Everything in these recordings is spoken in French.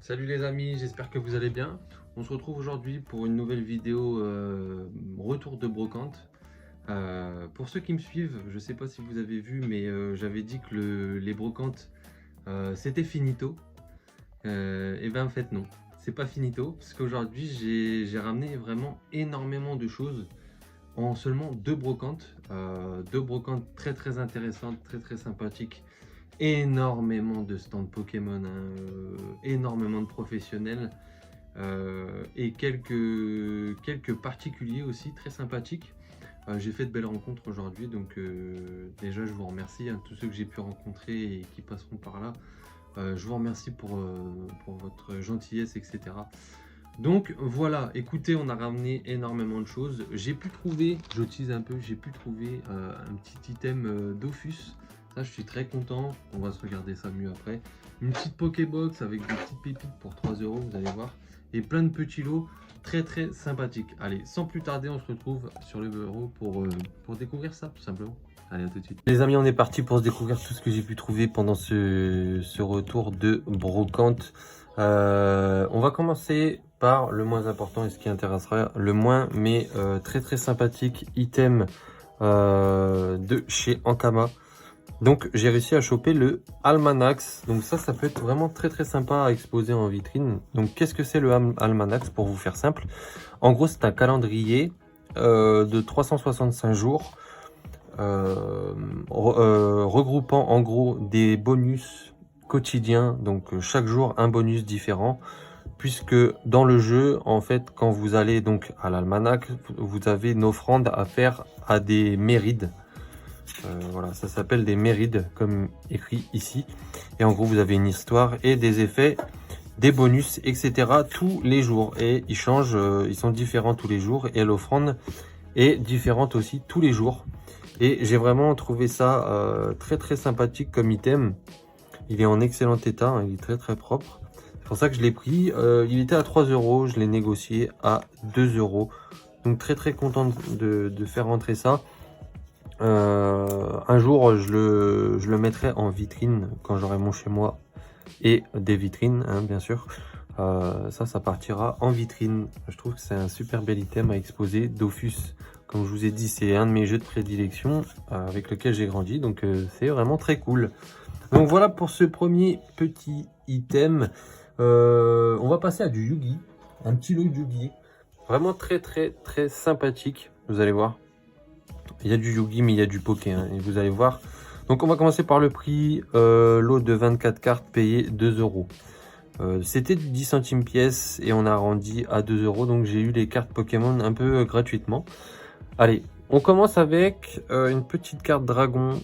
Salut les amis, j'espère que vous allez bien. On se retrouve aujourd'hui pour une nouvelle vidéo retour de brocante. Pour ceux qui me suivent, je ne sais pas si vous avez vu, mais j'avais dit que les brocantes c'était finito. Et ben en fait non, c'est pas finito, parce qu'aujourd'hui j'ai ramené vraiment énormément de choses en seulement deux brocantes très intéressantes, très sympathiques. Énormément de stands Pokémon, hein, énormément de professionnels et quelques particuliers aussi très sympathiques. J'ai fait de belles rencontres aujourd'hui, donc déjà je vous remercie, hein, tous ceux que j'ai pu rencontrer et qui passeront par là. Je vous remercie pour votre gentillesse, etc. Donc voilà, écoutez, on a ramené énormément de choses. J'ai pu trouver, je tease un peu, j'ai pu trouver un petit item Dofus. Ça, je suis très content. On va se regarder ça mieux après. Une petite Pokébox avec des petites pépites pour 3 euros, vous allez voir. Et plein de petits lots très sympathiques. Allez, sans plus tarder, on se retrouve sur le bureau pour découvrir ça, tout simplement. Allez, à tout de suite. Les amis, on est parti pour se découvrir tout ce que j'ai pu trouver pendant ce retour de brocante. On va commencer par le moins important et ce qui intéressera le moins, mais très sympathique item de chez Ankama. Donc j'ai réussi à choper le Almanax. Donc ça peut être vraiment très sympa à exposer en vitrine. Donc qu'est-ce que c'est le Almanax pour vous faire simple? En gros, c'est un calendrier de 365 jours regroupant en gros des bonus quotidiens. Donc chaque jour un bonus différent. Puisque dans le jeu, en fait, quand vous allez donc à l'almanach, vous avez une offrande à faire à des mérides. Voilà, ça s'appelle des mérides, comme écrit ici. Et en gros, vous avez une histoire et des effets, des bonus, etc. tous les jours. Et ils changent, ils sont différents tous les jours. Et l'offrande est différente aussi tous les jours. Et j'ai vraiment trouvé ça très sympathique comme item. Il est en excellent état, hein, il est très propre. C'est pour ça que je l'ai pris. Il était à 3 euros, je l'ai négocié à 2 euros. Donc très content de faire rentrer ça. Un jour, je le mettrai en vitrine quand j'aurai mon chez moi et des vitrines, hein, bien sûr. Ça partira en vitrine. Je trouve que c'est un super bel item à exposer. Dofus, comme je vous ai dit, c'est un de mes jeux de prédilection avec lequel j'ai grandi. Donc c'est vraiment très cool. Donc voilà pour ce premier petit item. On va passer à du Yugi. Un petit lot de Yugi. Vraiment très sympathique. Vous allez voir. Il y a du Yugi, mais il y a du Poké. Hein, et vous allez voir. Donc on va commencer par le prix. Lot de 24 cartes payé 2 euros. C'était du 10 centimes pièce et on a arrondi à 2 euros. Donc j'ai eu les cartes Pokémon un peu gratuitement. Allez, on commence avec une petite carte dragon.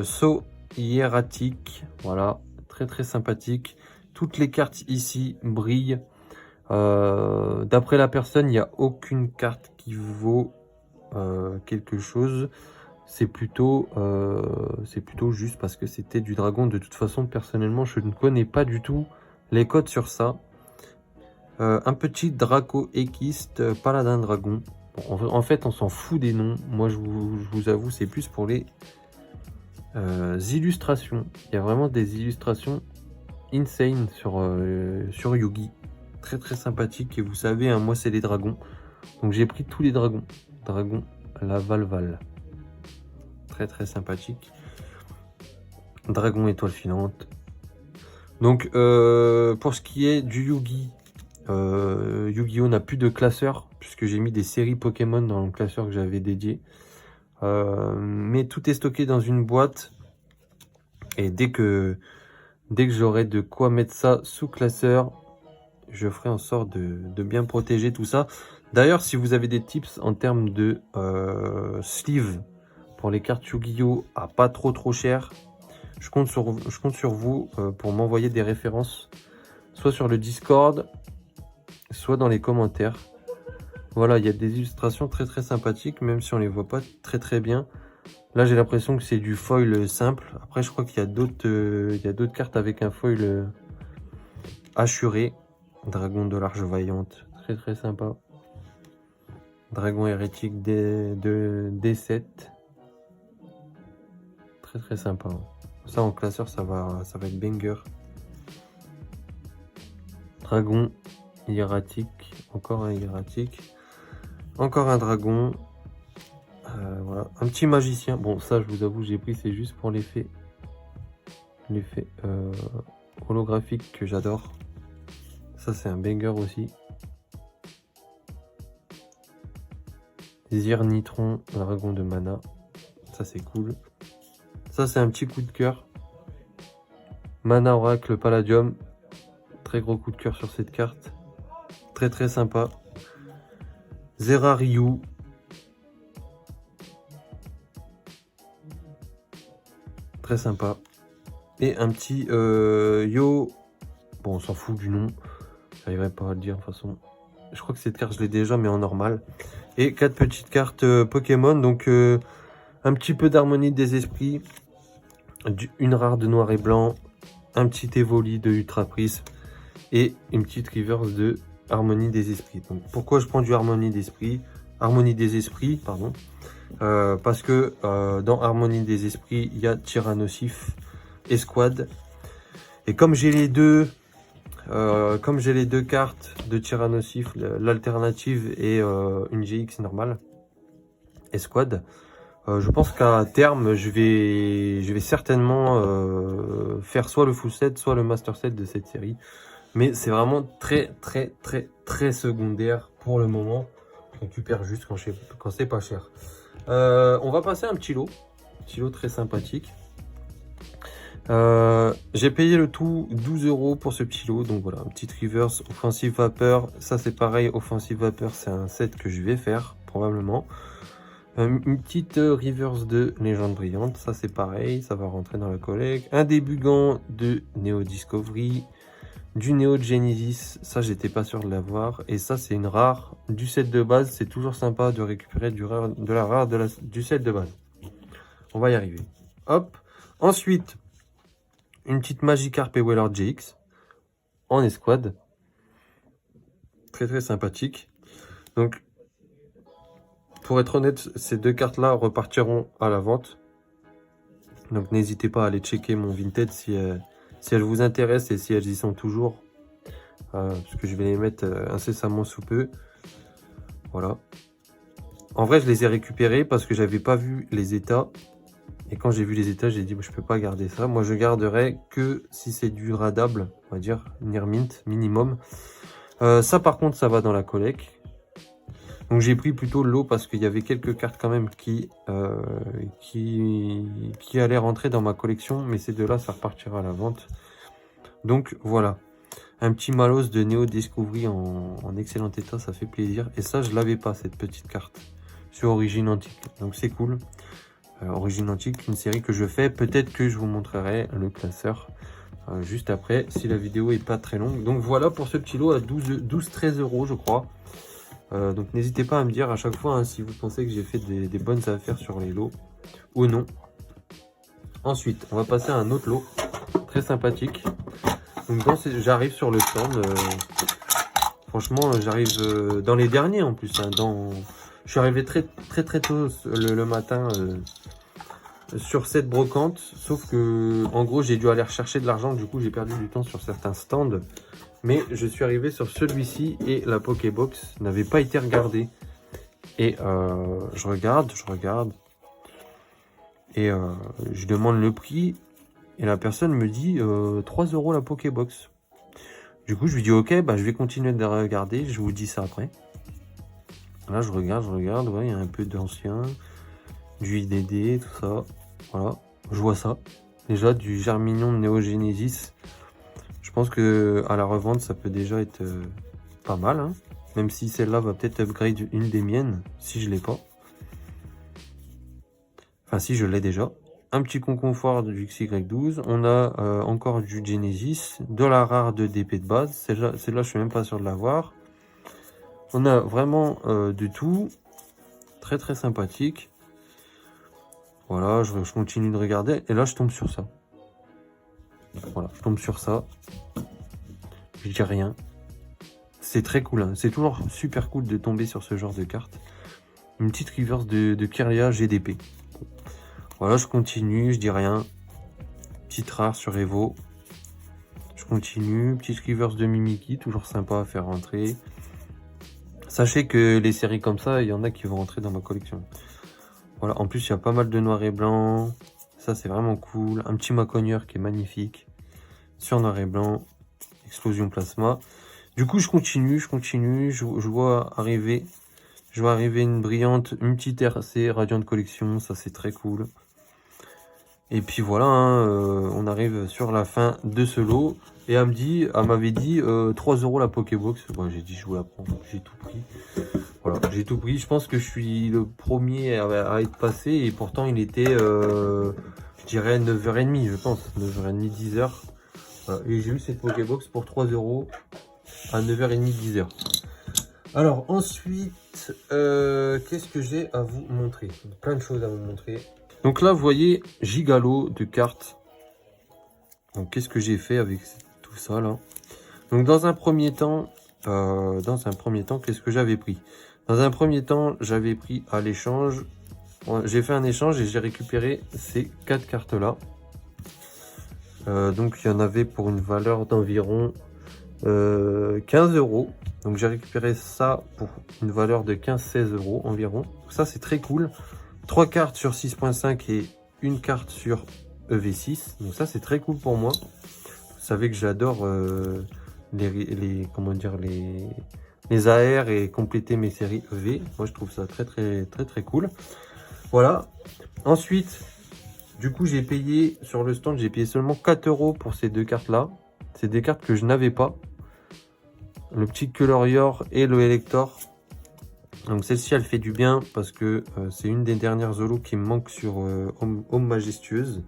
Saut hiératique. Voilà, très sympathique. Toutes les cartes ici brillent. D'après la personne, il n'y a aucune carte qui vaut quelque chose. C'est plutôt juste parce que c'était du dragon. De toute façon, personnellement, je ne connais pas du tout les codes sur ça. Un petit Draco équiste, paladin dragon. Bon, en fait, on s'en fout des noms. Moi, je vous avoue, c'est plus pour les illustrations. Il y a vraiment des illustrations insane sur Yugi. Très sympathique. Et vous savez, hein, moi, c'est les dragons. Donc, j'ai pris tous les dragons. Dragon, la Valval. Très sympathique. Dragon étoile filante. Donc, pour ce qui est du Yugi, Yu-Gi-Oh n'a plus de classeur puisque j'ai mis des séries Pokémon dans le classeur que j'avais dédié. Mais tout est stocké dans une boîte et dès que j'aurai de quoi mettre ça sous classeur, je ferai en sorte de bien protéger tout ça. D'ailleurs, si vous avez des tips en termes de sleeve pour les cartes Yu-Gi-Oh à pas trop cher, je compte sur vous pour m'envoyer des références, soit sur le Discord, soit dans les commentaires. Voilà, il y a des illustrations très sympathiques, même si on les voit pas très bien. Là, j'ai l'impression que c'est du foil simple. Après, je crois qu'il y a d'autres cartes avec un foil hachuré. Dragon de l'Arche Vaillante, très sympa. Dragon hérétique de D7. Très sympa. Ça, en classeur, ça va être banger. dragon hiératique, encore un hiératique, encore un dragon. Voilà, un petit magicien. Bon, ça, je vous avoue, j'ai pris, c'est juste pour l'effet holographique que j'adore. Ça, c'est un banger aussi. Zirnitron, dragon de mana. Ça, c'est cool. Ça, c'est un petit coup de cœur. Mana Oracle Palladium. Très gros coup de cœur sur cette carte. Très très sympa. Zera Ryu. Très sympa. Et un petit Yo. Bon, on s'en fout du nom. J'arriverai pas à le dire de toute façon. Je crois que cette carte, je l'ai déjà, mais en normal. Et 4 petites cartes Pokémon. Donc, un petit peu d'harmonie des esprits. Une rare de noir et blanc. Un petit Evoli de Ultra Prisme. Et une petite reverse de Harmonie des esprits. Donc, pourquoi je prends du Harmonie des esprits, pardon. Parce que dans Harmonie des esprits, il y a Tyrannosif et Squad. Et comme j'ai les deux cartes de Tyrannosif, l'alternative et une GX normale et Squad, je pense qu'à terme, je vais certainement faire soit le full set, soit le master set de cette série. Mais c'est vraiment très secondaire pour le moment. Je récupère juste quand c'est pas cher. On va passer à un petit lot très sympathique. J'ai payé le tout 12 € pour ce petit lot. Donc voilà, un petit reverse Offensive Vapeur. Ça c'est pareil, Offensive Vapeur, c'est un set que je vais faire probablement. Une petite reverse de Légende Brillante. Ça c'est pareil, ça va rentrer dans la collecte. Un débugant de Neo Discovery. Du Neo Genesis, ça j'étais pas sûr de l'avoir. Et ça c'est une rare du set de base. C'est toujours sympa de récupérer du set de base. On va y arriver. Hop. Ensuite, une petite Magikarp et Wailord GX en escouade. Très sympathique. Donc, pour être honnête, ces deux cartes-là repartiront à la vente. Donc n'hésitez pas à aller checker mon Vinted si elles vous intéressent et si elles y sont toujours. Parce que je vais les mettre incessamment sous peu. Voilà. En vrai, je les ai récupérés parce que j'avais pas vu les états. Et quand j'ai vu les états, j'ai dit je peux pas garder ça. Moi, je garderai que si c'est du radable, on va dire near mint minimum. Ça, par contre, ça va dans la collecte. Donc j'ai pris plutôt le lot parce qu'il y avait quelques cartes quand même qui allaient rentrer dans ma collection. Mais ces deux-là, ça repartira à la vente. Donc voilà. Un petit Malos de Neo Discovery en excellent état, ça fait plaisir. Et ça, je l'avais pas, cette petite carte, sur Origine Antique. Donc c'est cool. Origine Antique, une série que je fais. Peut-être que je vous montrerai le classeur juste après, si la vidéo est pas très longue. Donc voilà pour ce petit lot à 12-13 € je crois. Donc n'hésitez pas à me dire à chaque fois si vous pensez que j'ai fait des bonnes affaires sur les lots ou non. Ensuite, on va passer à un autre lot très sympathique. Donc j'arrive sur le stand. Franchement, j'arrive dans les derniers en plus. Je suis arrivé très tôt le matin sur cette brocante. Sauf que en gros, j'ai dû aller rechercher de l'argent. Du coup, j'ai perdu du temps sur certains stands. Mais je suis arrivé sur celui-ci et la Pokébox n'avait pas été regardée. Et je regarde. Et je demande le prix. Et la personne me dit 3 € la Pokébox. Du coup, je lui dis ok, bah, je vais continuer de regarder. Je vous dis ça après. Là, je regarde. Ouais, il y a un peu d'ancien, du IDD, tout ça. Voilà, je vois ça. Déjà, du Germignon de Neo Genesis. Je pense que à la revente, ça peut déjà être pas mal. Hein. Même si celle-là va peut-être upgrade une des miennes, si je l'ai pas. Enfin, si je l'ai déjà. Un petit conconfort du XY12. On a encore du Genesis. De la rare de DP de base. Celle-là, je suis même pas sûr de l'avoir. On a vraiment de tout. Très sympathique. Voilà, je continue de regarder. Et là, je tombe sur ça. Voilà, je tombe sur ça. Je dis rien. C'est très cool. Hein. C'est toujours super cool de tomber sur ce genre de carte. Une petite reverse de Kirlia GDP. Voilà, je continue, je dis rien. Petite rare sur Evo. Je continue. Petite reverse de Mimiki, toujours sympa à faire rentrer. Sachez que les séries comme ça, il y en a qui vont rentrer dans ma collection. Voilà, en plus il y a pas mal de noir et blanc. Ça c'est vraiment cool. Un petit Macogneur qui est magnifique. Sur noir et blanc. Explosion plasma. Du coup je continue. Je vois arriver une brillante, une petite RC Radiant Collection. Ça c'est très cool. Et puis voilà, hein, on arrive sur la fin de ce lot. Et elle m'avait dit 3 € la Pokébox. Bon, j'ai dit je vous la prends, j'ai tout pris. Voilà, j'ai tout pris. Je pense que je suis le premier à être passé. Et pourtant il était, je dirais 9h30, je pense. 9h30, 10h. Voilà. Et j'ai eu cette Pokébox pour 3 € à 9h30, 10h. Alors ensuite, qu'est-ce que j'ai à vous montrer? Plein de choses à vous montrer. Donc là, vous voyez, gigalot de cartes. Donc, qu'est-ce que j'ai fait avec tout ça, là? Donc, dans un premier temps, qu'est-ce que j'avais pris? Dans un premier temps, j'avais pris à l'échange. J'ai fait un échange et j'ai récupéré ces 4 cartes-là. Donc, il y en avait pour une valeur d'environ 15 €. Donc, j'ai récupéré ça pour une valeur de 15-16 € environ. Donc, ça, c'est très cool. 3 cartes sur 6.5 et une carte sur EV6. Donc ça c'est très cool pour moi. Vous savez que j'adore les AR et compléter mes séries EV. Moi je trouve ça très cool. Voilà. Ensuite, du coup j'ai payé sur le stand, j'ai payé seulement 4 € pour ces deux cartes là. C'est des cartes que je n'avais pas. Le petit Colorior et le Elector. Donc celle-ci elle fait du bien parce que c'est une des dernières Zolos qui me manque sur Homme Majestueuse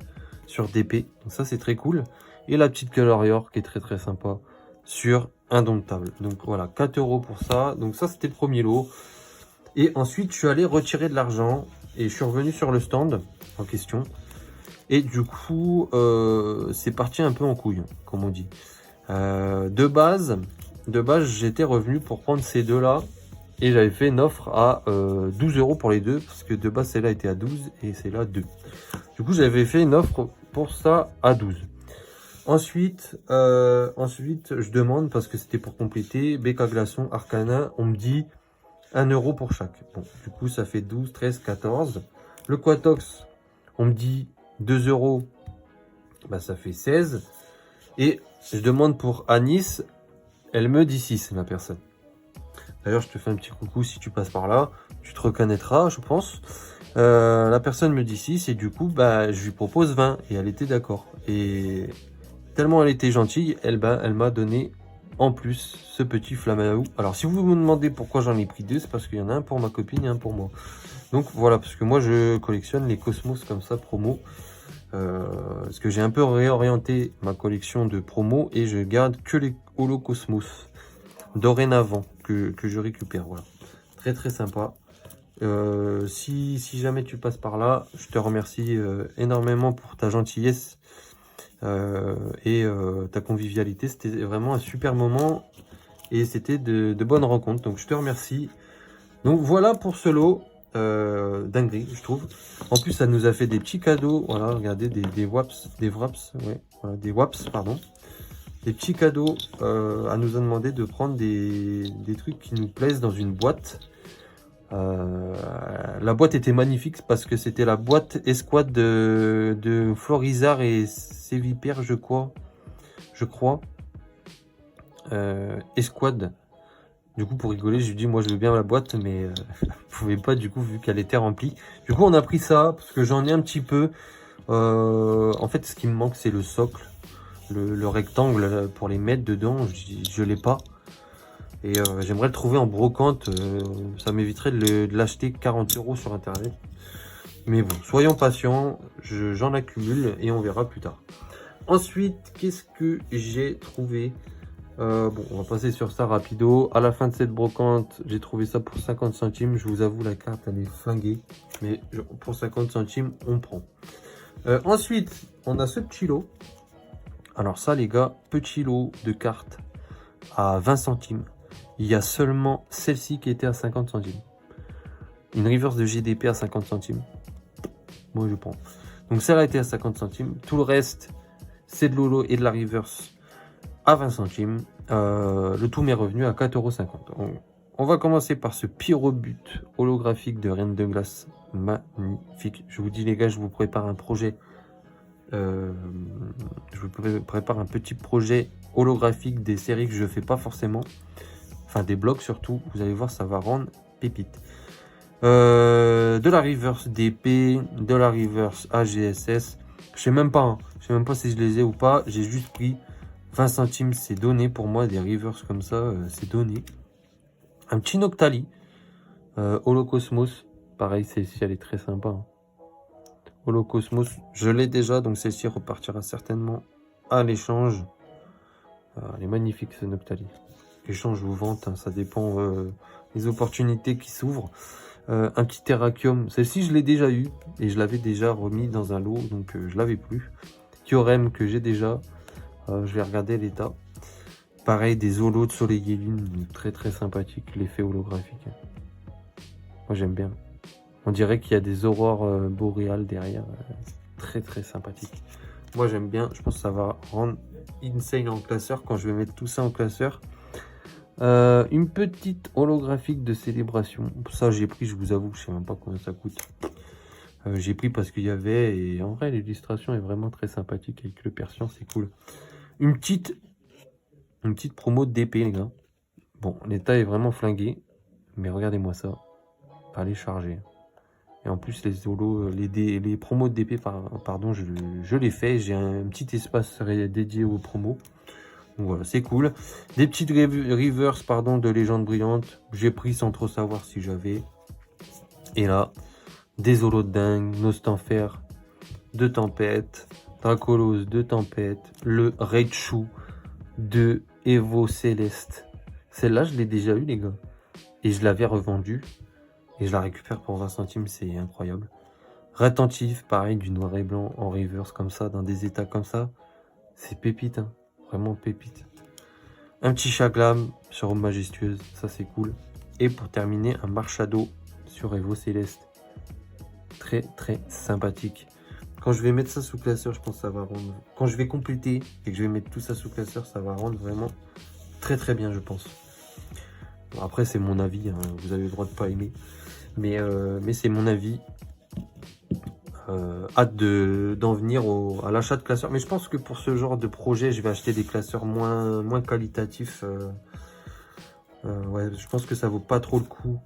sur DP. Donc ça c'est très cool. Et la petite Colorior qui est très sympa sur Indomptable. Donc voilà, 4 € pour ça. Donc ça c'était le premier lot. Et ensuite je suis allé retirer de l'argent et je suis revenu sur le stand en question. Et du coup c'est parti un peu en couille comme on dit. De base j'étais revenu pour prendre ces deux là. Et j'avais fait une offre à 12 € pour les deux. Parce que de base, celle-là était à 12 et celle-là 2. Du coup, j'avais fait une offre pour ça à 12. Ensuite, je demande, parce que c'était pour compléter, BK Glaçon, Arcana. On me dit 1 € pour chaque. Bon, du coup, ça fait 12, 13, 14. Le Quatox, on me dit 2 €. Bah, ça fait 16. Et je demande pour Anis. Elle me dit 6, la personne. D'ailleurs, je te fais un petit coucou si tu passes par là. Tu te reconnaîtras, je pense. La personne me dit 6 et du coup, bah, je lui propose 20 et elle était d'accord. Et tellement elle était gentille, elle m'a donné en plus ce petit Flamaou. Alors, si vous me demandez pourquoi j'en ai pris deux, c'est parce qu'il y en a un pour ma copine et un pour moi. Donc voilà, parce que moi, je collectionne les Cosmos comme ça, promo. Parce que j'ai un peu réorienté ma collection de promo et je garde que les Holo Cosmos dorénavant que je récupère. Voilà, très sympa. Si jamais tu passes par là, je te remercie énormément pour ta gentillesse et ta convivialité. C'était vraiment un super moment et c'était de bonnes rencontres, donc je te remercie. Donc voilà pour ce lot. Dinguerie, je trouve. En plus, ça nous a fait des petits cadeaux. Voilà, regardez, des Waps, ouais, voilà, des Waps, pardon. Des petits cadeaux. Elle nous a demandé de prendre des trucs qui nous plaisent dans une boîte. La boîte était magnifique parce que c'était la boîte escouade de Florizard et Sévipère, je crois. Escouade. Du coup, pour rigoler, je lui dis, moi je veux bien la boîte, mais je ne pouvais pas, du coup, vu qu'elle était remplie. Du coup, on a pris ça parce que j'en ai un petit peu. En fait, ce qui me manque, c'est le socle. Le rectangle pour les mettre dedans, je l'ai pas. Et j'aimerais le trouver en brocante. Ça m'éviterait de l'acheter 40 € sur internet. Mais bon, soyons patients. J'en accumule et on verra plus tard. Ensuite, qu'est-ce que j'ai trouvé? Bon, on va passer sur ça rapido. À la fin de cette brocante, j'ai trouvé ça pour 50 centimes. Je vous avoue, la carte, elle est flinguée. Mais pour 50 centimes, on prend. Ensuite, on a ce petit lot. Alors ça, les gars, petit lot de cartes à 20 centimes. Il y a seulement celle-ci qui était à 50 centimes. Une reverse de GDP à 50 centimes. Moi, je prends. Donc celle-là était à 50 centimes. Tout le reste, c'est de l'holo et de la reverse à 20 centimes. Le tout m'est revenu à 4,50 €. On va commencer par ce Pyrobut holographique de Reine de Glace. Magnifique. Je vous dis les gars, je vous prépare un projet. Je vous prépare un petit projet holographique des séries que je fais pas forcément. Enfin des blocs surtout. Vous allez voir, ça va rendre pépite. De la reverse DP, de la reverse AGSS. Je sais même pas, hein. Je sais même pas si je les ai ou pas. J'ai juste pris 20 centimes, c'est donné pour moi. Des reverse comme ça, c'est donné. Un petit Noctali. Holocosmos. Pareil, celle-ci, elle est très sympa. Hein. Holocosmos, je l'ai déjà, donc celle-ci repartira certainement à l'échange. Elle est magnifique, ce Noctali. Échange ou vente, hein, ça dépend des opportunités qui s'ouvrent. Un petit Terrakium, celle-ci je l'ai déjà eu et je l'avais déjà remis dans un lot, donc je l'avais plus. Kyurem que j'ai déjà, je vais regarder l'état. Pareil, des holos de Soleil et Lune, très très sympathique, l'effet holographique. Moi j'aime bien. On dirait qu'il y a des aurores boréales derrière, très très sympathique. Moi j'aime bien, je pense que ça va rendre insane en classeur quand je vais mettre tout ça en classeur. Une petite holographique de célébration. Ça j'ai pris, je vous avoue, je sais même pas combien ça coûte. J'ai pris parce qu'il y avait, et en vrai l'illustration est vraiment très sympathique avec le Persian, c'est cool. Une petite promo d'épée les gars. Bon, l'état est vraiment flingué, mais regardez-moi ça. Allez charger. Et en plus les holos, les promos d'épée, pardon, je les fais. J'ai un petit espace dédié aux promos. Donc voilà, c'est cool. Des petites reverse de légende brillante. J'ai pris sans trop savoir si j'avais. Et là, des holos de dingue. Nostanfer de Tempête. Dracolos de Tempête. Le Raichu de Evo Céleste. Celle-là, je l'ai déjà eu les gars. Et je l'avais revendue. Et je la récupère pour 20 centimes, c'est incroyable. Rétentif, pareil, du noir et blanc en reverse comme ça, dans des états comme ça. C'est pépite, hein. Vraiment pépite. Un petit Chaglam sur Majestueuse, ça c'est cool. Et pour terminer, un Marchado sur Evo Céleste. Très très sympathique. Quand je vais mettre ça sous classeur, je pense que ça va rendre... Quand je vais compléter et que je vais mettre tout ça sous classeur, ça va rendre vraiment très très bien, je pense. Bon, après, c'est mon avis, hein. Vous avez le droit de pas aimer. Mais c'est mon avis. Hâte d'en venir à l'achat de classeurs. Mais je pense que pour ce genre de projet, je vais acheter des classeurs moins qualitatifs. Ouais, je pense que ça vaut pas trop le coup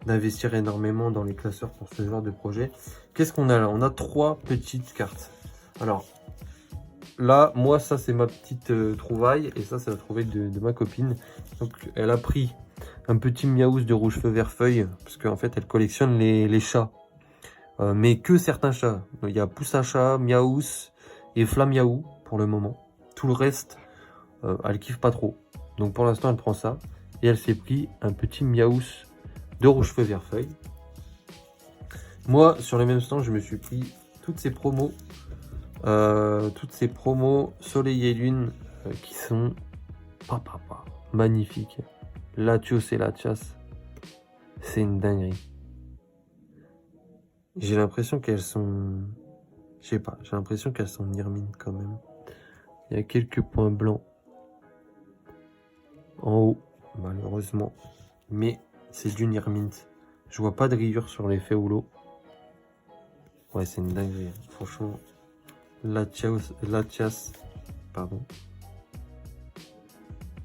d'investir énormément dans les classeurs pour ce genre de projet. Qu'est-ce qu'on a là? On a 3 petites cartes. Alors, là, moi, ça, c'est ma petite trouvaille. Et ça, c'est la trouvaille de ma copine. Donc, elle a pris un petit Miaous de rouge feu vert feuille. Parce qu'en fait, elle collectionne les chats. Mais que certains chats. Il y a Poussacha, Miaous et Flamiaou pour le moment. Tout le reste, elle kiffe pas trop. Donc pour l'instant, elle prend ça. Et elle s'est pris un petit Miaous de rouge feu vert feuille. Moi, sur le même stand, je me suis pris toutes ces promos. Soleil et Lune qui sont magnifiques. Latios et Latias, c'est une dinguerie. J'ai l'impression qu'elles sont... Je sais pas, j'ai l'impression qu'elles sont Nirmine quand même. Il y a quelques points blancs en haut, malheureusement. Mais c'est du Nirmine. Je vois pas de rayures sur l'effet holo. Ouais, c'est une dinguerie. Franchement, Latias, pardon.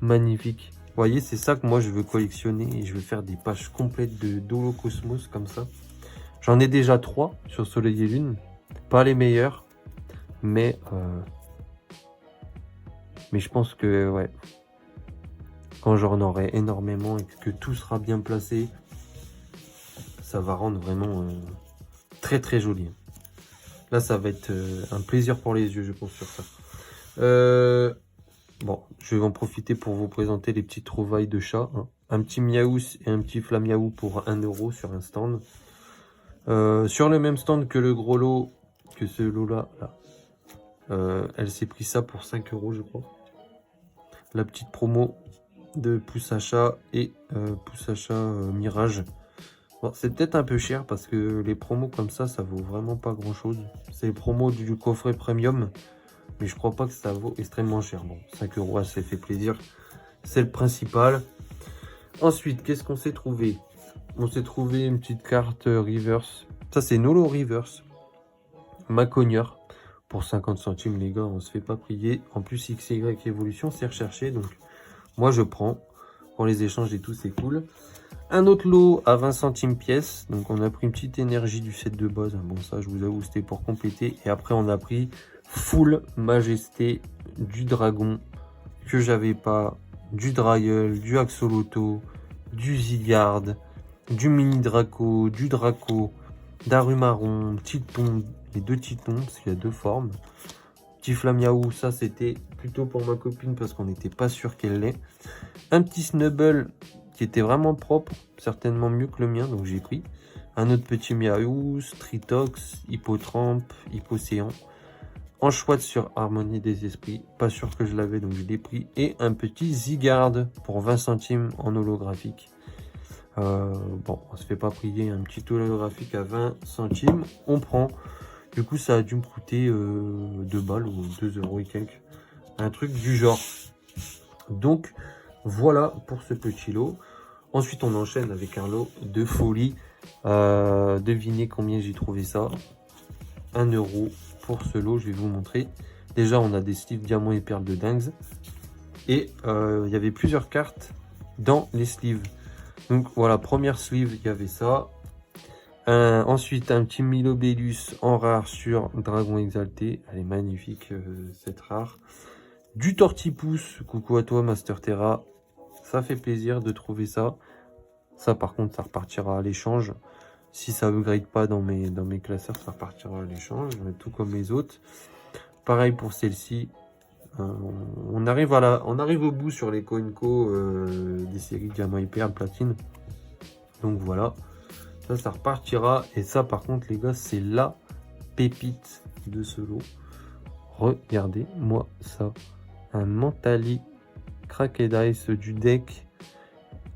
Magnifique. Vous voyez, c'est ça que moi je veux collectionner. Et je veux faire des pages complètes d'Holocosmos comme ça. J'en ai déjà 3 sur Soleil et Lune. Pas les meilleurs. Mais je pense que ouais. Quand j'en aurai énormément et que tout sera bien placé, ça va rendre vraiment très très joli. Là, ça va être un plaisir pour les yeux, je pense, sur ça. Bon, je vais en profiter pour vous présenter les petites trouvailles de chat. Hein. Un petit Miaous et un petit Flamiaou pour 1 € sur un stand. Sur le même stand que le gros lot, que ce lot-là, elle s'est pris ça pour 5 € je crois. La petite promo de Poussacha et Poussacha Mirage. Bon, c'est peut-être un peu cher parce que les promos comme ça vaut vraiment pas grand chose. C'est les promos du coffret premium. mais je crois pas que ça vaut extrêmement cher. Bon, 5 euros, ça fait plaisir, c'est le principal. Ensuite, qu'est-ce qu'on s'est trouvé? On s'est trouvé une petite carte reverse. Ça, c'est Nolo reverse. Macogneur. Pour 50 centimes, les gars, on se fait pas prier. En plus, XY évolution, c'est recherché. Donc, moi, je prends. Pour les échanges et tout, c'est cool. Un autre lot à 20 centimes pièce. Donc, on a pris une petite énergie du set de base. Bon, ça, je vous avoue, c'était pour compléter. Et après, on a pris full majesté du dragon que j'avais pas. Du Dryel, du Axolotl, du Zygarde, du Mini Draco, du Draco, d'Arumaron, Titon, les deux Titons, parce qu'il y a deux formes. Petit Flamiaou, ça c'était plutôt pour ma copine parce qu'on n'était pas sûr qu'elle l'ait. Un petit Snubble qui était vraiment propre, certainement mieux que le mien, donc j'ai pris. Un autre petit Miaou, Tritox, Hippotrampe, Hippocéan. En choix sur Harmonie des Esprits, pas sûr que je l'avais donc je l'ai pris. Et un petit Zygarde pour 20 centimes en holographique. Bon, on se fait pas prier, un petit holographique à 20 centimes, on prend. Du coup, ça a dû me coûter 2 balles ou 2 euros et quelques. Un truc du genre. Donc, voilà pour ce petit lot. Ensuite, on enchaîne avec un lot de folie. Devinez combien j'ai trouvé ça. 1 euro pour ce lot, je vais vous montrer. Déjà, on a des sleeves diamants et perles de dingues. Et il y avait plusieurs cartes dans les sleeves. Donc voilà, première sleeve, il y avait ça. Ensuite, un petit Milobellus en rare sur Dragon Exalté. Elle est magnifique, cette rare. Du Tortipousse, coucou à toi Master Terra. Ça fait plaisir de trouver ça. Ça par contre, ça repartira à l'échange. Si ça upgrade pas dans mes classeurs, ça repartira à l'échange, tout comme les autres. Pareil pour celle-ci. On arrive au bout sur les Coinco des séries Diamant et Perle Platine. Donc voilà. Ça repartira. Et ça, par contre, les gars, c'est la pépite de ce lot. Regardez-moi ça. Un Mentali Cracked Ice du deck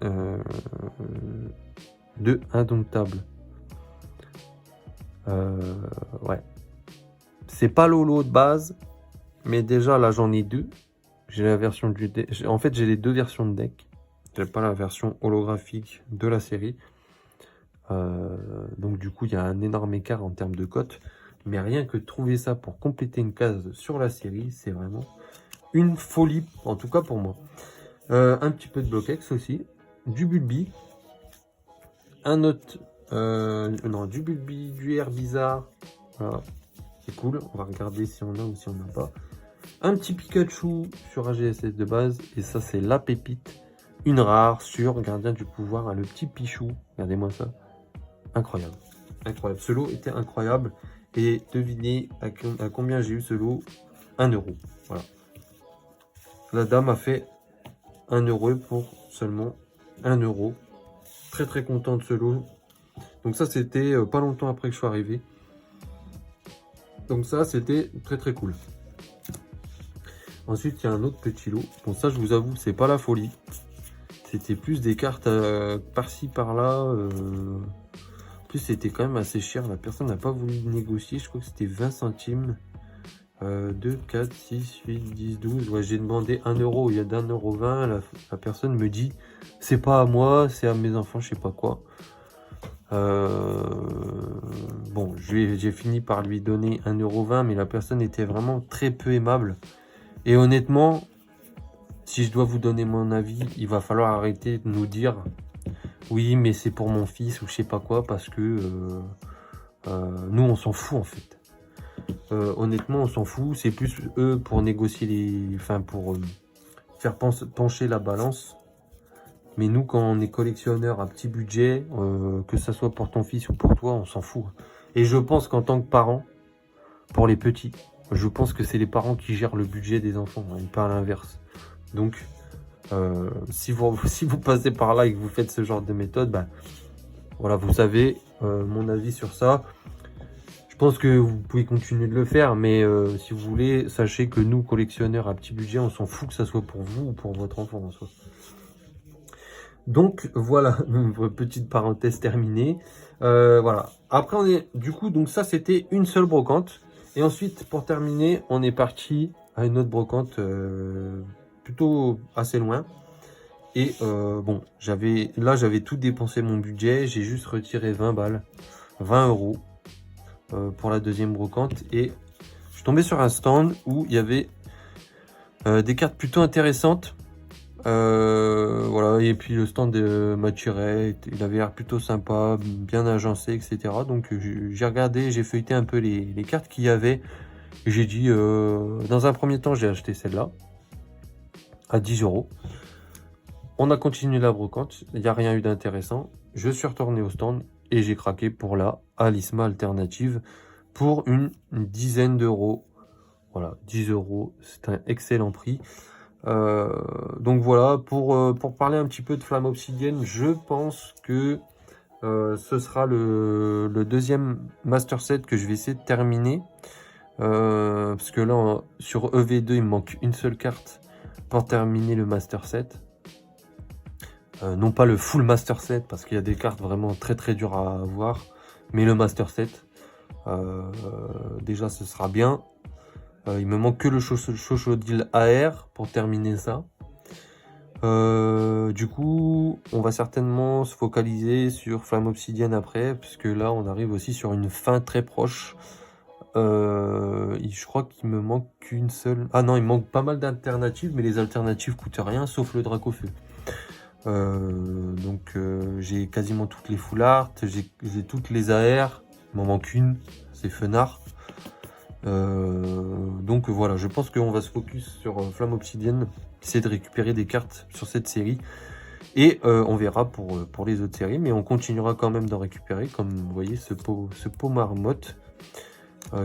de Indomptable. Ouais. C'est pas le lot de base. Mais déjà, là, j'en ai deux. J'ai la version du deck. En fait, j'ai les deux versions de deck. J'ai pas la version holographique de la série. Donc, du coup, il y a un énorme écart en termes de cote. Mais rien que de trouver ça pour compléter une case sur la série, c'est vraiment une folie. En tout cas, pour moi. Un petit peu de Bloquex aussi. Du Bulbi. Un autre... non, du Bulbi, du Air Bizarre. Voilà. C'est cool. On va regarder si on a ou si on n'a pas. Un petit Pikachu sur AGSS de base. Et ça, c'est la pépite. Une rare sur Gardien du Pouvoir. Le petit Pichou. Regardez-moi ça. Incroyable. Incroyable. Ce lot était incroyable. Et devinez à combien j'ai eu ce lot. 1 euro. Voilà. La dame a fait 1 euro pour seulement 1 euro. Très très content de ce lot. Donc ça, c'était pas longtemps après que je sois arrivé. Donc ça, c'était très très cool. Ensuite, il y a un autre petit lot. Bon, ça, je vous avoue, c'est pas la folie. C'était plus des cartes par-ci, par-là. En plus, c'était quand même assez cher. La personne n'a pas voulu négocier. Je crois que c'était 20 centimes. 2, 4, 6, 8, 10, 12. Ouais, j'ai demandé 1 euro. Il y a d'1,20 euro. La personne me dit, c'est pas à moi, c'est à mes enfants, je sais pas quoi. Bon, j'ai fini par lui donner 1,20 euro, mais la personne était vraiment très peu aimable. Et honnêtement, si je dois vous donner mon avis, il va falloir arrêter de nous dire oui, mais c'est pour mon fils ou je sais pas quoi, parce que nous, on s'en fout en fait. Honnêtement, on s'en fout. C'est plus eux pour négocier pour faire pencher la balance. Mais nous, quand on est collectionneur à petit budget, que ça soit pour ton fils ou pour toi, on s'en fout. Et je pense qu'en tant que parent, pour les petits, je pense que c'est les parents qui gèrent le budget des enfants, et pas l'inverse. Donc, si vous passez par là et que vous faites ce genre de méthode, ben, voilà, vous savez mon avis sur ça. Je pense que vous pouvez continuer de le faire, mais si vous voulez, sachez que nous, collectionneurs à petit budget, on s'en fout que ça soit pour vous ou pour votre enfant en soi. Donc voilà, petite parenthèse terminée. Voilà. Après on est du coup, donc ça c'était une seule brocante. Et ensuite, pour terminer, on est parti à une autre brocante plutôt assez loin. Et bon, j'avais tout dépensé mon budget. J'ai juste retiré 20 balles, 20 euros pour la deuxième brocante. Et je suis tombé sur un stand où il y avait des cartes plutôt intéressantes. Voilà, et puis le stand m'attirait, il avait l'air plutôt sympa, bien agencé, etc. Donc j'ai regardé, j'ai feuilleté un peu les cartes qu'il y avait. Et j'ai dit, dans un premier temps, j'ai acheté celle-là à 10 euros. On a continué la brocante, il n'y a rien eu d'intéressant. Je suis retourné au stand et j'ai craqué pour la Alisma alternative pour une dizaine d'euros. Voilà, 10 euros, c'est un excellent prix. Donc voilà, pour parler un petit peu de Flamme Obsidienne, je pense que ce sera le deuxième Master Set que je vais essayer de terminer. Parce que là, sur EV2, il me manque une seule carte pour terminer le Master Set. Non pas le full Master Set, parce qu'il y a des cartes vraiment très très dures à avoir. Mais le Master Set, déjà ce sera bien. Il me manque que le Chochodil AR pour terminer ça. Du coup, on va certainement se focaliser sur Flamme Obsidienne après, puisque là, on arrive aussi sur une fin très proche. Je crois qu'il me manque qu'une seule... Ah non, il me manque pas mal d'alternatives, mais les alternatives coûtent rien, sauf le Dracofeu. Donc, j'ai quasiment toutes les full art, j'ai toutes les AR, il m'en manque une, c'est Fenard. Donc voilà, je pense qu'on va se focus sur Flamme Obsidienne, essayer de récupérer des cartes sur cette série et on verra pour les autres séries, mais on continuera quand même d'en récupérer, comme vous voyez ce pot marmotte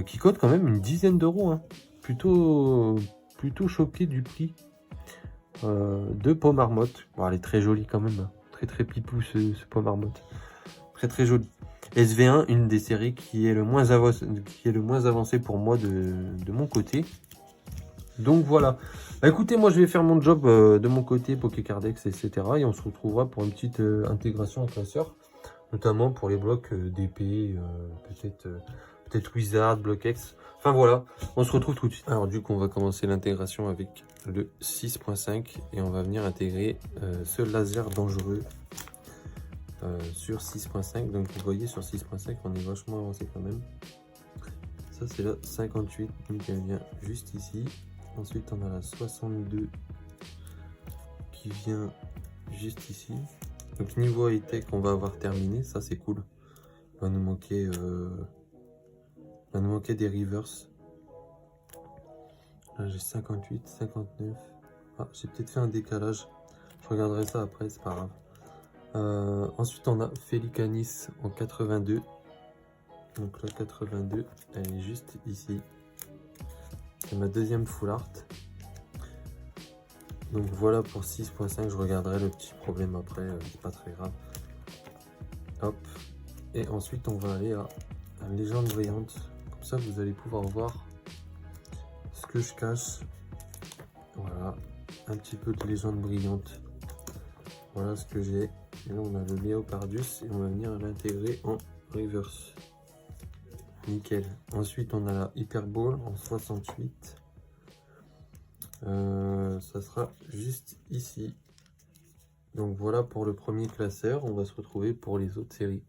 qui coûte quand même une dizaine d'euros, hein. Plutôt choqué du prix de pot marmotte. Bon, elle est très jolie quand même, hein. Très pipou ce pot marmotte, très joli. SV1, une des séries qui est le moins avancé pour moi de mon côté. Donc voilà. Bah, écoutez, moi je vais faire mon job de mon côté, Pokécardex, etc. Et on se retrouvera pour une petite intégration en classeur, notamment pour les blocs d'épée, peut-être Wizard, Block X. Enfin voilà, on se retrouve tout de suite. Alors du coup, on va commencer l'intégration avec le 6.5 et on va venir intégrer ce laser dangereux. Sur 6.5, donc vous voyez sur 6.5 on est vachement avancé quand même. Ça c'est la 58, donc elle vient juste ici. Ensuite on a la 62 qui vient juste ici. Donc niveau high-tech on va avoir terminé, ça c'est cool. Il va nous manquer des reverse. Là j'ai 58, 59. Ah, j'ai peut-être fait un décalage, je regarderai ça après, c'est pas grave. Ensuite on a Felicanis en 82, donc la 82 elle est juste ici, c'est ma deuxième full art. Donc voilà pour 6.5, je regarderai le petit problème après, c'est pas très grave. Hop, et ensuite on va aller à la légende brillante, comme ça vous allez pouvoir voir ce que je cache. Voilà, un petit peu de légende brillante, voilà ce que j'ai. Et là on a le Léopardius et on va venir l'intégrer en reverse. Nickel. Ensuite on a la Hyperball en 68. Ça sera juste ici. Donc voilà pour le premier classeur. On va se retrouver pour les autres séries.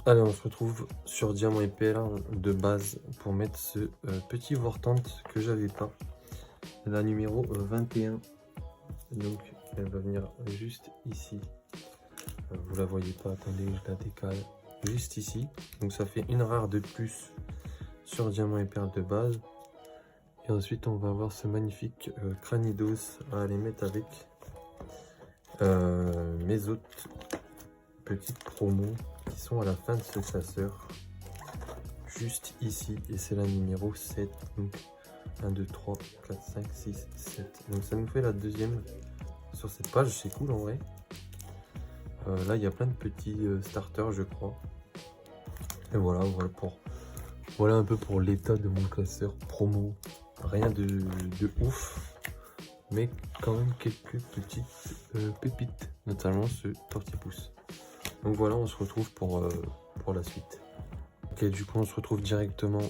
Allez, on se retrouve sur Diamant et Perle de base pour mettre ce petit Vortante que j'avais pas. La numéro 21. Donc elle va venir juste ici. Vous la voyez pas, attendez, je la décale. Juste ici. Donc ça fait une rare de plus sur Diamant et Perle de base. Et ensuite on va avoir ce magnifique Cranidos à aller mettre avec mes autres petites promos qui sont à la fin de ce classeur, juste ici, et c'est la numéro 7, donc 1, 2, 3, 4, 5, 6, 7, donc ça nous fait la deuxième sur cette page, c'est cool en vrai. Là il y a plein de petits starters je crois, et voilà un peu pour l'état de mon classeur promo Rien de ouf, mais quand même quelques petites pépites, notamment ce tortipousse. Donc voilà, on se retrouve pour la suite. Ok, du coup on se retrouve directement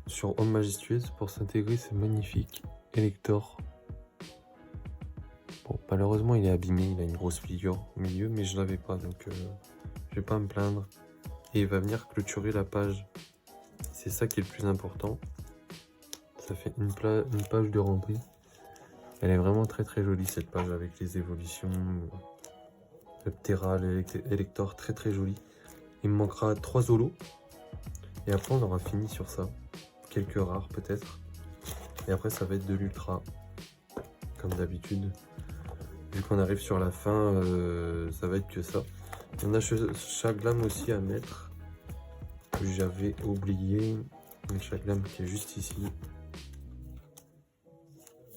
sur Homme Majestueuse pour s'intégrer ce magnifique Elector. Bon, malheureusement il est abîmé, il a une grosse pliure au milieu, mais je l'avais pas, donc je vais pas me plaindre. Et il va venir clôturer la page. C'est ça qui est le plus important. Ça fait une page de rempli. Elle est vraiment très très jolie cette page avec les évolutions. Le Ptera, l'Elector, très très joli. Il me manquera 3 holos. Et après on aura fini sur ça. Quelques rares peut-être. Et après ça va être de l'ultra. Comme d'habitude. Vu qu'on arrive sur la fin, ça va être que ça. On a Chaglam aussi à mettre. J'avais oublié. Le Chaglam qui est juste ici.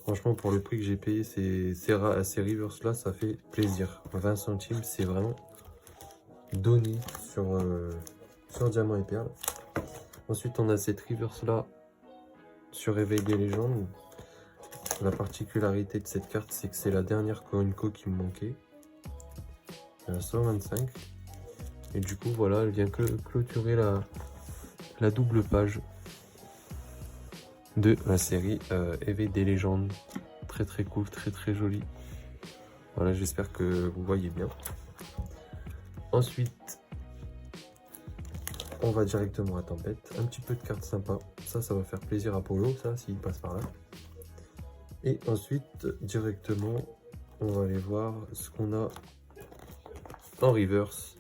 Franchement, pour le prix que j'ai payé ces reverse là, ça fait plaisir. 20 centimes, c'est vraiment donné sur Diamant et Perle. Ensuite, on a cette reverse là sur Réveil des légendes. La particularité de cette carte, c'est que c'est la dernière Coinco qui me manquait. 125. Et du coup, voilà, elle vient clôturer la double page de la série Éveil des légendes. Très très cool, très très joli. Voilà, j'espère que vous voyez bien. Ensuite, on va directement à Tempête. Un petit peu de cartes sympas. Ça va faire plaisir à Polo, ça, s'il passe par là. Et ensuite, directement, on va aller voir ce qu'on a en reverse.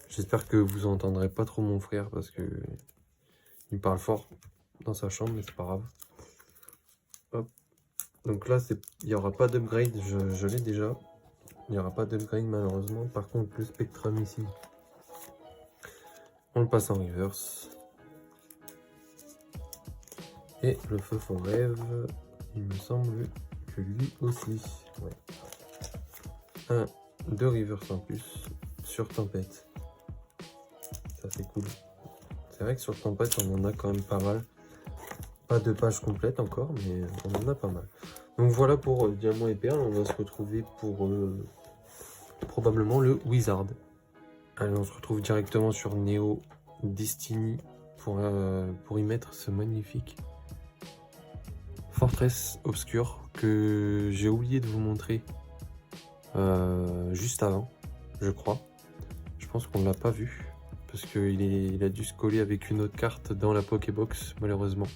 J'espère que vous entendrez pas trop mon frère parce que il parle fort dans sa chambre, mais c'est pas grave. Hop. Donc là, il n'y aura pas d'upgrade, je l'ai déjà. Il n'y aura pas d'upgrade malheureusement. Par contre, le Spectrum ici, on le passe en reverse. Et le Feu Fond Rêve, il me semble que lui aussi. Ouais. 2 reverse en plus sur Tempête. Ça c'est cool. C'est vrai que sur Tempête, on en a quand même pas mal. Pas de page complète encore, mais on en a pas mal. Donc voilà pour Diamant et Perle. On va se retrouver pour probablement le Wizard. Allez, on se retrouve directement sur Neo Destiny pour y mettre ce magnifique Fortress Obscure que j'ai oublié de vous montrer juste avant, je crois. Je pense qu'on ne l'a pas vu parce qu'il a dû se coller avec une autre carte dans la Pokébox malheureusement.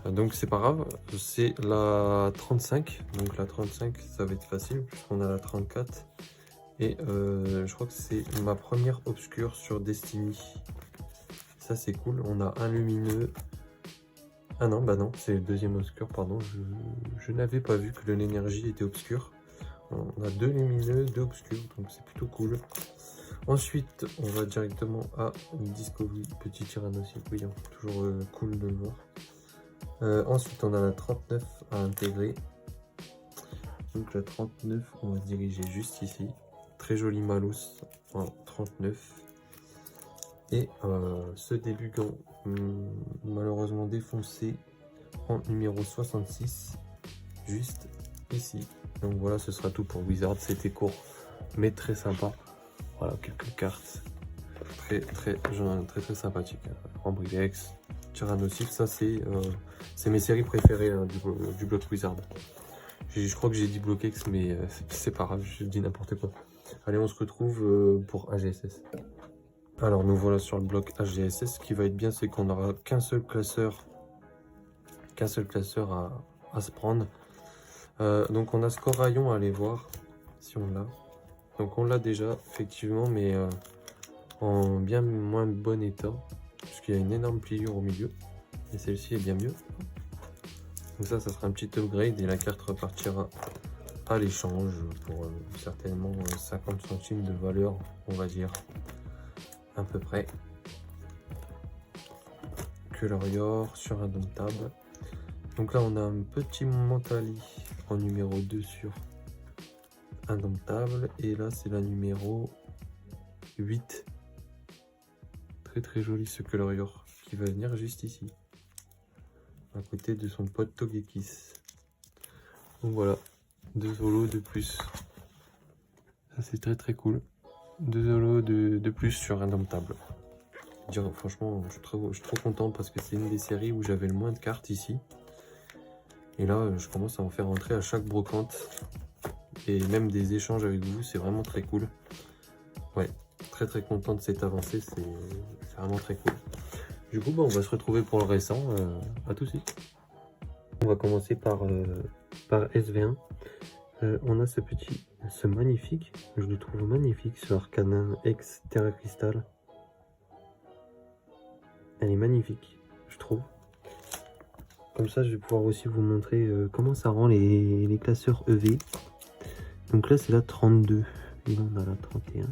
Donc c'est pas grave, c'est la 35. Donc la 35 ça va être facile puisqu'on a la 34. Et je crois que c'est ma première obscure sur Destiny. Ça c'est cool, on a un lumineux. Ah non, bah non, c'est le deuxième obscur, pardon. Je n'avais pas vu que l'énergie était obscure. On a 2 lumineux, 2 obscurs, donc c'est plutôt cool. Ensuite, on va directement à Discovery, petit tyrannocycle, oui, toujours cool de le voir. Ensuite, on a la 39 à intégrer. Donc la 39, on va se diriger juste ici. Très joli Malus en 39. Et ce débugant malheureusement défoncé en numéro 66, juste ici. Donc voilà, ce sera tout pour Wizard. C'était court, mais très sympa. Voilà, quelques cartes très sympathiques. Ambrilex, Tyrannocycle, ça c'est mes séries préférées hein, du bloc Wizard. Je crois que j'ai dit Bloquex, mais c'est pas grave, je dis n'importe quoi. Allez, on se retrouve pour AGSS. Alors nous voilà sur le bloc HGSS. Ce qui va être bien, c'est qu'on n'aura qu'un seul classeur à se prendre. Donc on a Scoraillon à aller voir si on l'a. Donc on l'a déjà effectivement, mais en bien moins bon état puisqu'il y a une énorme pliure au milieu et celle-ci est bien mieux. Donc ça sera un petit upgrade et la carte repartira à l'échange pour certainement 50 centimes de valeur, on va dire à peu près. Colorior sur Indomptable. Donc là on a un petit Mentali en numéro 2 sur Indomptable et là c'est la numéro 8. Très joli ce Colorior qui va venir juste ici. à côté de son pote Togekiss. Donc voilà, 2 solos de plus. Ça c'est très cool. 2 solos de plus sur Indomptable. Franchement, je suis trop content parce que c'est une des séries où j'avais le moins de cartes ici. Et là, je commence à en faire rentrer à chaque brocante. Et même des échanges avec vous, c'est vraiment très cool. Ouais, très content de cette avancée, c'est vraiment très cool. Du coup, on va se retrouver pour le récent. À tout de suite. On va commencer par SV1. On a ce magnifique, je le trouve magnifique, ce Arcanin X Terra Crystal. Elle est magnifique, je trouve. Comme ça, je vais pouvoir aussi vous montrer comment ça rend les classeurs EV. Donc là, c'est la 32. Et là, on a la 31. Donc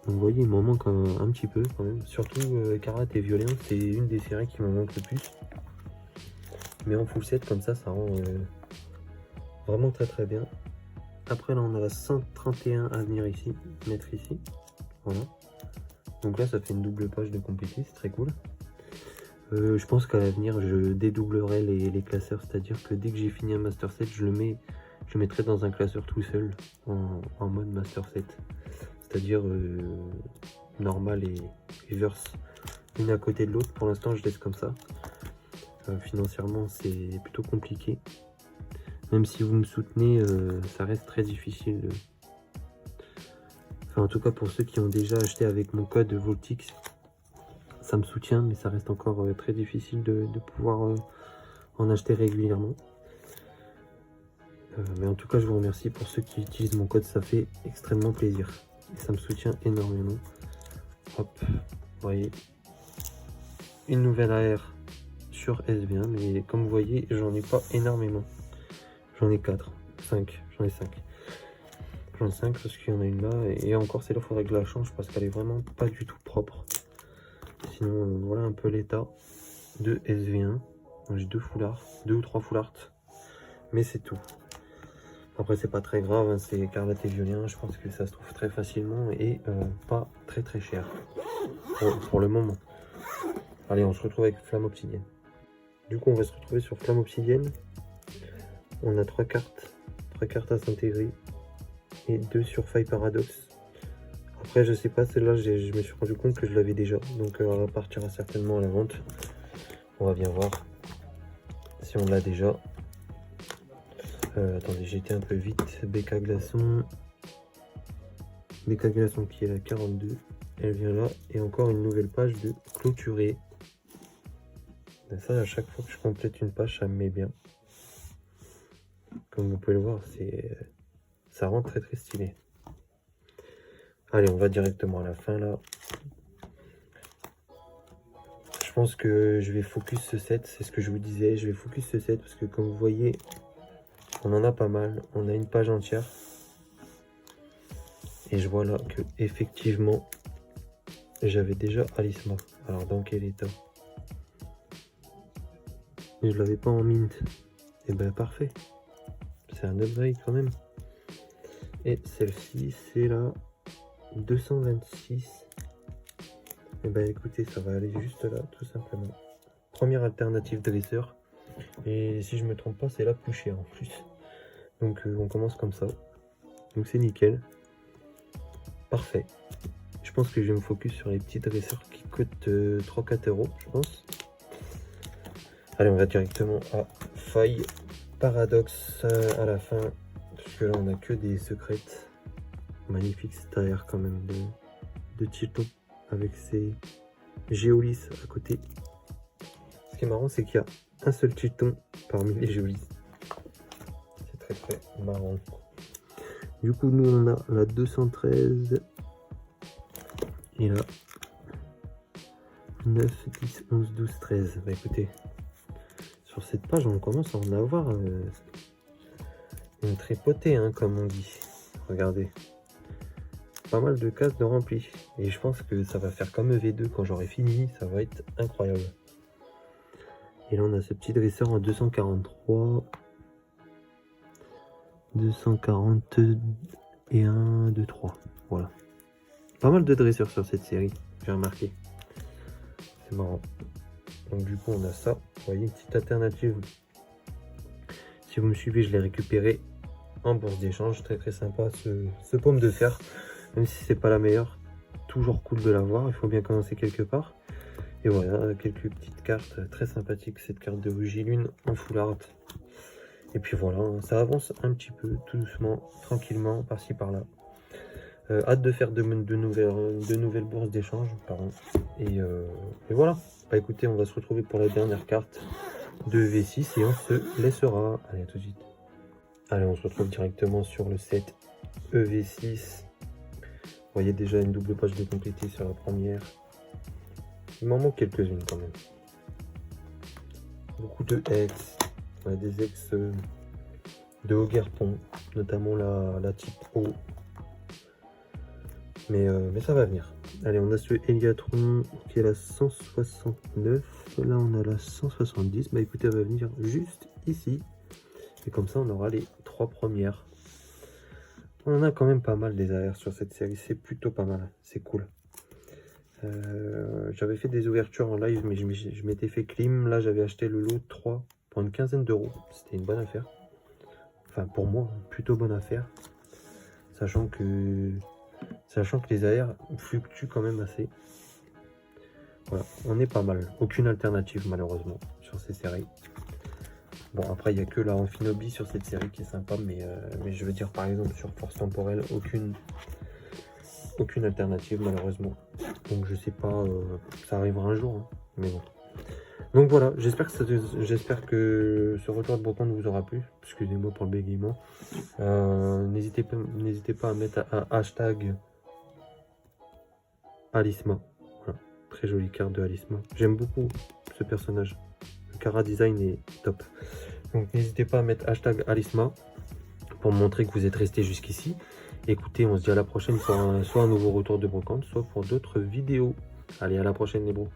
vous voyez, il m'en manque un petit peu quand même. Surtout Écarlate et Violet, c'est une des séries qui m'en manque le plus. Mais en full set, comme ça rend vraiment très bien. Après, là, on a la 131 à venir ici, mettre ici. Voilà. Donc là, ça fait une double page de compléter, c'est très cool. Je pense qu'à l'avenir, je dédoublerai les classeurs, c'est-à-dire que dès que j'ai fini un master set, je le mettrai dans un classeur tout seul, en mode master set. C'est-à-dire normal et reverse, une à côté de l'autre. Pour l'instant, je laisse comme ça. Financièrement, c'est plutôt compliqué. Même si vous me soutenez, ça reste très difficile. Enfin, en tout cas, pour ceux qui ont déjà acheté avec mon code Voltix, ça me soutient, mais ça reste encore très difficile de pouvoir en acheter régulièrement. Mais en tout cas, je vous remercie pour ceux qui utilisent mon code, ça fait extrêmement plaisir. Et ça me soutient énormément. Hop, vous voyez, une nouvelle AR sur SV1, mais comme vous voyez, j'en ai pas énormément. J'en ai 4, 5, j'en ai 5. J'en ai 5 parce qu'il y en a une là, et encore celle-là, il faudrait que je la change parce qu'elle est vraiment pas du tout propre. Sinon, voilà un peu l'état de SV1. J'ai 2 foulards, 2 ou 3 foulards, mais c'est tout. Après, c'est pas très grave, hein, c'est Écarlate et Violet, je pense que ça se trouve très facilement et pas très cher pour le moment. Allez, on se retrouve avec Flamme Obsidienne. Du coup, on va se retrouver sur Flamme Obsidienne. On a 3 cartes à s'intégrer et 2 sur Faille Paradoxe. Après, je sais pas, celle-là, je me suis rendu compte que je l'avais déjà, donc elle partira certainement à la vente. On va bien voir si on l'a déjà. Attendez, j'ai été un peu vite. BK Glaçon qui est la 42. Elle vient là. Et encore une nouvelle page de clôturer. Et ça, à chaque fois que je complète une page, ça me met bien. Comme vous pouvez le voir, ça rend très stylé. Allez, on va directement à la fin là. Je pense que je vais focus ce set. C'est ce que je vous disais. Je vais focus ce set parce que comme vous voyez, on en a pas mal, on a une page entière. Et je vois là que effectivement j'avais déjà Alisma. Alors dans quel état? Et je l'avais pas en mint. Et ben parfait. C'est un upgrade quand même. Et celle-ci c'est la 226. Et ben écoutez, ça va aller juste là tout simplement. Première alternative dresseur. Et si je me trompe pas, c'est la plus chère en plus. Donc on commence comme ça. Donc c'est nickel. Parfait. Je pense que je vais me focus sur les petits dresseurs qui coûtent 3-4 euros, je pense. Allez, on va directement à Faille Paradoxe à la fin. Parce que là, on a que des secrètes. Magnifique cet AR quand même de Chilton. Avec ses Géolis à côté. Ce qui est marrant, c'est qu'il y a un seul Chilton parmi les Géolis. C'est très marrant. Du coup, nous, on a la 213 et la 9, 10, 11, 12, 13. Bah écoutez, sur cette page, on commence à en avoir une tripotée, hein, comme on dit. Regardez. Pas mal de cases de rempli. Et je pense que ça va faire comme EV2 quand j'aurai fini. Ça va être incroyable. Et là, on a ce petit dresseur en 243. 241, 2, 3. Voilà. Pas mal de dresseurs sur cette série, j'ai remarqué. C'est marrant. Donc du coup on a ça, vous voyez, une petite alternative. Si vous me suivez, je l'ai récupéré en bourse d'échange, très sympa ce pomme de fer, même si c'est pas la meilleure, toujours cool de l'avoir, il faut bien commencer quelque part. Et voilà, quelques petites cartes très sympathiques, cette carte de Rugilune en full art. Et puis voilà, ça avance un petit peu, tout doucement, tranquillement, par-ci par-là. Hâte de faire de nouvelles bourses d'échange, pardon. Et voilà, bah écoutez, on va se retrouver pour la dernière carte de V6 et on se laissera. Allez, à tout de suite. Allez, on se retrouve directement sur le set EV6. Vous voyez déjà une double page de complétée sur la première. Il m'en manque quelques-unes quand même. Beaucoup de ex, des ex de Ogerpon, notamment la type O. Mais ça va venir. Allez, on a ce Eliatron qui est la 169. Là, on a la 170. Bah écoutez, elle va venir juste ici. Et comme ça, on aura les 3 premières. On en a quand même pas mal des AR sur cette série. C'est plutôt pas mal. C'est cool. J'avais fait des ouvertures en live, mais je m'étais fait clim. Là, j'avais acheté le lot 3 pour une quinzaine d'euros. C'était une bonne affaire. Enfin, pour moi, plutôt bonne affaire. Sachant que les AR fluctuent quand même assez. Voilà, on est pas mal. Aucune alternative malheureusement sur ces séries. Bon, après il n'y a que la Amphinobi sur cette série qui est sympa, mais je veux dire par exemple sur Force Temporelle, aucune alternative malheureusement. Donc je sais pas, ça arrivera un jour, hein, mais bon. Donc voilà, j'espère que ce retour de brocante vous aura plu. Excusez-moi pour le bégaiement. N'hésitez pas à mettre un hashtag Alisma. Voilà, très jolie carte de Alisma. J'aime beaucoup ce personnage. Le Cara design est top. Donc n'hésitez pas à mettre hashtag Alisma pour montrer que vous êtes resté jusqu'ici. Écoutez, on se dit à la prochaine pour soit un nouveau retour de brocante, soit pour d'autres vidéos. Allez, à la prochaine les bros.